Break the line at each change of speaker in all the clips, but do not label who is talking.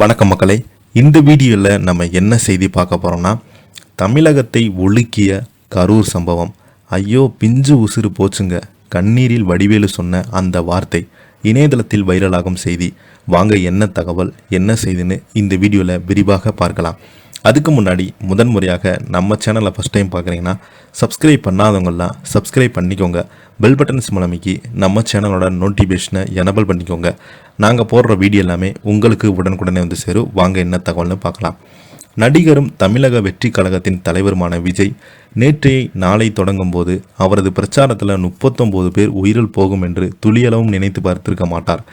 வணக்கம் மக்களே, இந்த வீடியோவில் நம்ம என்ன செய்தி பார்க்க போகிறோம்னா, தமிழகத்தை உலுக்கிய கரூர் சம்பவம். ஐயோ பிஞ்சு உசுறு போச்சுங்க, கண்ணீரில் வடிவேலு சொன்ன அந்த வார்த்தை இணையதளத்தில் வைரலாகும் செய்தி. வாங்க என்ன தகவல் என்ன செய்தின்னு இந்த வீடியோவில் விரிவாக பார்க்கலாம். அதுக்கு முன்னாடி முதன்முறையாக நம்ம சேனலை ஃபஸ்ட் டைம் பார்க்குறீங்கன்னா சப்ஸ்கிரைப் பண்ணாதவங்களாம் சப்ஸ்கிரைப் பண்ணிக்கோங்க. பெல் பட்டன்ஸ் மூலமிக்கு நம்ம சேனலோட நோட்டிஃபிகேஷனை எனபிள் பண்ணிக்கோங்க. நாங்கள் போடுற வீடியோ எல்லாமே உங்களுக்கு உடனுக்குடனே வந்து சேரும். வாங்க என்ன தகவல்னு பார்க்கலாம். நடிகரும் தமிழக வெற்றி கழகத்தின் தலைவருமான விஜய் நேற்றைய நாளை தொடங்கும் போது அவரது பிரச்சாரத்தில் 39 பேர் உயிரில் போகும் என்று துளியளவும் நினைத்து பார்த்திருக்க மாட்டார்.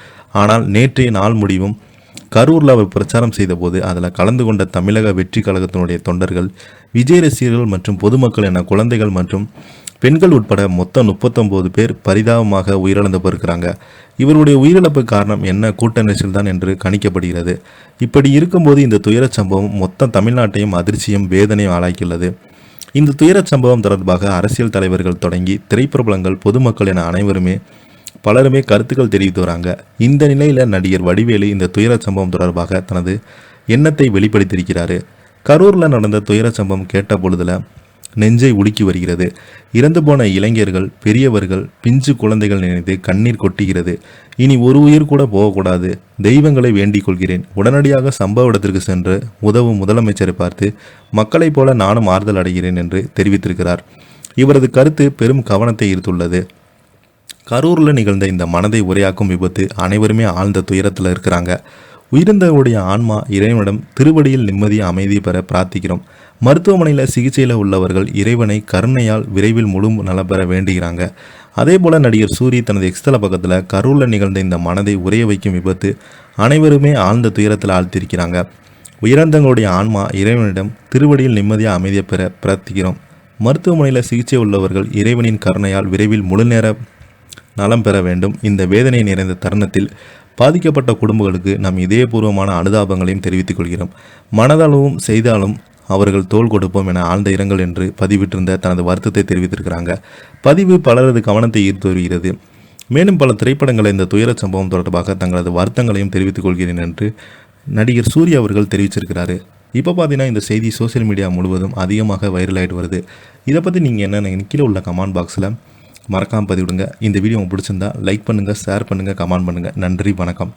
ஆனால் நேற்றைய நாள் முடிவும் கரூரில் அவர் பிரச்சாரம் செய்தபோது அதில் கலந்து கொண்ட தமிழக வெற்றி கழகத்தினுடைய தொண்டர்கள், விஜய் ரசிகர்கள் மற்றும் பொதுமக்கள் என குழந்தைகள் மற்றும் பெண்கள் உட்பட மொத்தம் 39 பேர் பரிதாபமாக உயிரிழந்து போயிருக்கிறாங்க. இவருடைய உயிரிழப்பு காரணம் என்ன? கூட்ட நெரிசல் தான் என்று கணிக்கப்படுகிறது. இப்படி இருக்கும்போது இந்த துயரச் சம்பவம் மொத்த தமிழ்நாட்டையும் அதிர்ச்சியும் வேதனையும் ஆளாக்கியுள்ளது. இந்த துயரச் சம்பவம் தொடர்பாக அரசியல் தலைவர்கள் தொடங்கி திரைப்பிரபலங்கள், பொதுமக்கள் என அனைவருமே பலருமே கருத்துக்கள் தெரிவித்து வராங்க. இந்த நிலையில் நடிகர் வடிவேலு இந்த துயரச் சம்பவம் தொடர்பாக தனது எண்ணத்தை வெளிப்படுத்தியிருக்கிறாரு. கரூரில் நடந்த துயரச் சம்பவம் கேட்ட பொழுதுல நெஞ்சை உலுக்கி வருகிறது. இறந்து போன இளைஞர்கள், பெரியவர்கள், பிஞ்சு குழந்தைகள் நினைத்து கண்ணீர் கொட்டுகிறது. இனி ஒரு உயிர் கூட போகக்கூடாது. தெய்வங்களை வேண்டிக் கொள்கிறேன். உடனடியாக சம்பவ இடத்திற்கு சென்று உதவும் முதலமைச்சரை பார்த்து மக்களைப் போல நானும் ஆறுதல் அடைகிறேன் என்று தெரிவித்திருக்கிறார். இவரது கருத்து பெரும் கவனத்தை ஈர்த்துள்ளது. கரூரில் நிகழ்ந்த இந்த மனதை உரையாக்கும் விபத்து அனைவருமே ஆழ்ந்த துயரத்தில் இருக்கிறாங்க. உயிரிழந்தவருடைய ஆன்மா இறைவனிடம் திருவடியில் நிம்மதி அமைதி பெற பிரார்த்திக்கிறோம். மருத்துவமனையில் சிகிச்சையில் உள்ளவர்கள் இறைவனை கருணையால் விரைவில் முழு நலம் பெற வேண்டுகிறாங்க. அதே போல் நடிகர் சூரி தனது எக்ஸ்தல பக்கத்தில் கரூரில் நிகழ்ந்த இந்த மனதை உரைய வைக்கும் விபத்து அனைவருமே ஆழ்ந்த துயரத்தில் ஆழ்த்திருக்கிறாங்க. உயிரிழந்தவங்களுடைய ஆன்மா இறைவனிடம் திருவடியில் நிம்மதியாக அமைதியை பெற பிரார்த்திக்கிறோம். மருத்துவமனையில் சிகிச்சை உள்ளவர்கள் இறைவனின் கருணையால் விரைவில் முழு நேர நலம் பெற வேண்டும். இந்த வேதனை நிறைந்த தருணத்தில் பாதிக்கப்பட்ட குடும்பங்களுக்கு நம் இதயபூர்வமான அனுதாபங்களையும் தெரிவித்துக் கொள்கிறோம். மனதளவும் செய்தாலும் அவர்கள் தோள் கொடுப்போம் என ஆழ்ந்த இரங்கல் என்று பதிவிட்டிருந்த தனது வருத்தத்தை தெரிவித்திருக்கிறாங்க. பதிவு பலரது கவனத்தை ஈர்த்து வருகிறது. மேலும் பல திரைப்படங்களை இந்த துயர சம்பவம் தொடர்பாக தங்களது வருத்தங்களையும் தெரிவித்துக் கொள்கிறேன் என்று நடிகர் சூர்யா அவர்கள் தெரிவிச்சிருக்கிறாரு. இப்போ பார்த்தீங்கன்னா இந்த செய்தி சோசியல் மீடியா முழுவதும் அதிகமாக வைரல் ஆகிட்டு வருது. இதை பற்றி நீங்கள் என்ன கீழே உள்ள கமெண்ட் பாக்ஸில் மறக்காமல் பதிவிடுங்க. இந்த வீடியோ உங்களுக்கு பிடிச்சிருந்தா லைக் பண்ணுங்கள், ஷேர் பண்ணுங்கள், கமெண்ட் பண்ணுங்கள். நன்றி, வணக்கம்.